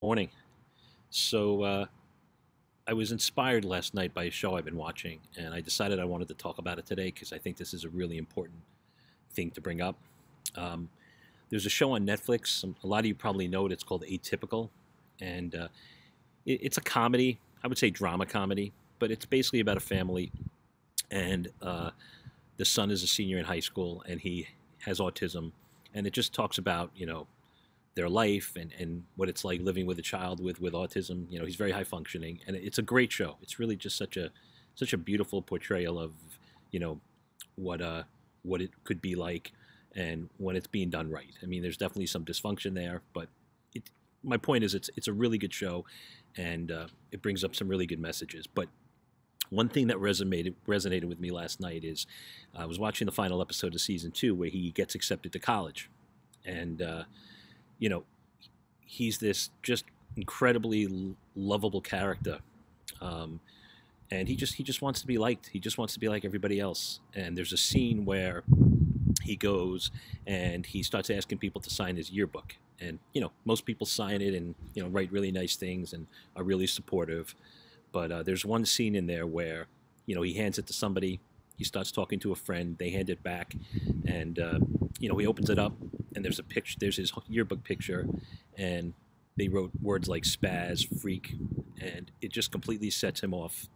Morning. So I was inspired last night by a show I've been watching, and I decided I wanted to talk about it today because I think this is a really important thing to bring up. Um, there's a show on Netflix. A lot of you probably know it. It's called Atypical, and it's a comedy. I would say drama comedy, but it's basically about a family, and the son is a senior in high school, and he has autism, and it just talks about their life and what it's like living with a child with autism. He's very high functioning, and it's a great show. It's really just such a beautiful portrayal of you know what what it could be like, and when it's being done right. I mean, there's definitely some dysfunction there, but it. My point is, it's a really good show, and it brings up some really good messages. But one thing that resonated with me last night is I was watching the final episode of season 2 where he gets accepted to college, and you know, he's this just incredibly lovable character, um, and he just wants to be liked. He just wants to be like everybody else. And there's a scene where he goes and he starts asking people to sign his yearbook, and most people sign it and write really nice things and are really supportive. But there's one scene in there where he hands it to somebody. He starts talking to a friend. They hand it back, and he opens it up, and there's a picture. There's his yearbook picture, and they wrote words like spaz, freak, and it just completely sets him off.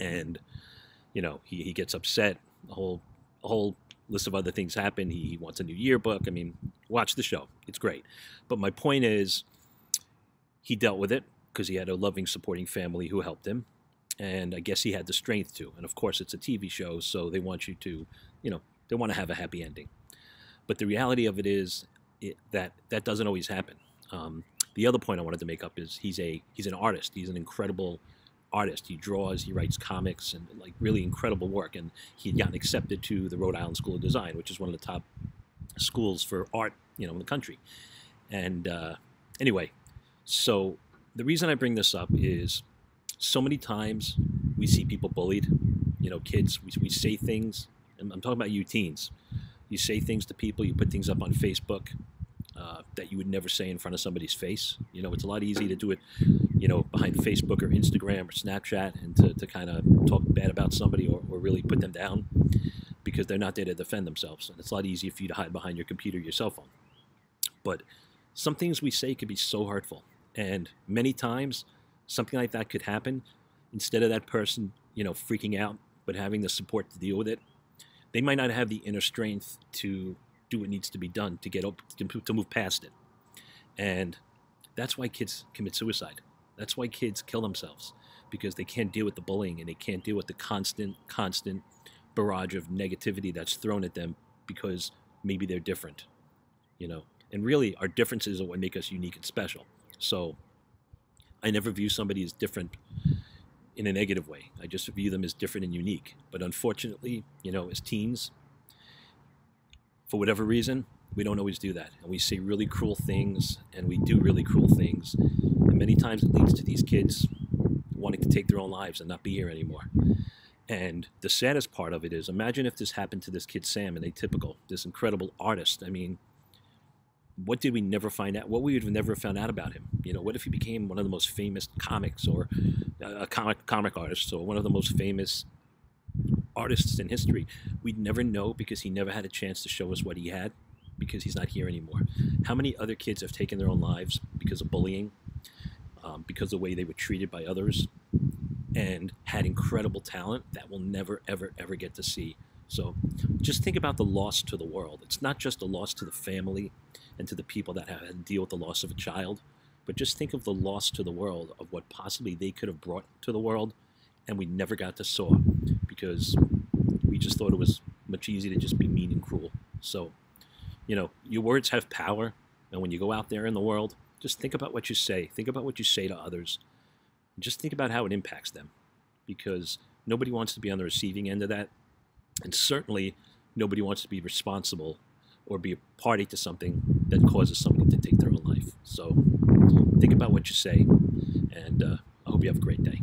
And he gets upset. A whole list of other things happen. He wants a new yearbook. I mean, watch the show. It's great. But my point is, he dealt with it because he had a loving, supporting family who helped him, and I guess he had the strength to. And of course, it's a TV show, so they want you to, they want to have a happy ending. But the reality of it is that doesn't always happen. The other point I wanted to make up is he's an artist. He's an incredible artist. He draws, he writes comics, and like really incredible work. And he had gotten accepted to the Rhode Island School of Design, which is one of the top schools for art, in the country. And anyway, so the reason I bring this up is so many times we see people bullied. Kids, we say things, and I'm talking about you teens. You say things to people, you put things up on Facebook that you would never say in front of somebody's face. It's a lot easier to do it, behind Facebook or Instagram or Snapchat, and to kind of talk bad about somebody or really put them down because they're not there to defend themselves. And it's a lot easier for you to hide behind your computer, your cell phone. But some things we say could be so hurtful. And many times, something like that could happen. Instead of that person, freaking out, but having the support to deal with it, they might not have the inner strength to do what needs to be done to get up, to move past it. And that's why kids commit suicide. That's why kids kill themselves, because they can't deal with the bullying, and they can't deal with the constant barrage of negativity that's thrown at them because maybe they're different, And really, our differences are what make us unique and special. So I never view somebody as different in a negative way. I just view them as different and unique. But unfortunately, as teens, for whatever reason, we don't always do that. And we say really cruel things, and we do really cruel things. And many times it leads to these kids wanting to take their own lives and not be here anymore. And the saddest part of it is, imagine if this happened to this kid Sam in Atypical, this incredible artist. I mean, what did we never find out? What we would have never found out about him? What if he became one of the most famous comics, or a comic artist, or one of the most famous artists in history? We'd never know because he never had a chance to show us what he had, because he's not here anymore. How many other kids have taken their own lives because of bullying, because of the way they were treated by others, and had incredible talent that we'll never, ever, ever get to see? So just think about the loss to the world. It's not just a loss to the family and to the people that have to deal with the loss of a child, but just think of the loss to the world of what possibly they could have brought to the world, and we never got to saw because we just thought it was much easier to just be mean and cruel. So, your words have power, and when you go out there in the world, just think about what you say. Think about what you say to others. Just think about how it impacts them, because nobody wants to be on the receiving end of that, and certainly nobody wants to be responsible or be a party to something that causes somebody to take their own life. So think about what you say, and I hope you have a great day.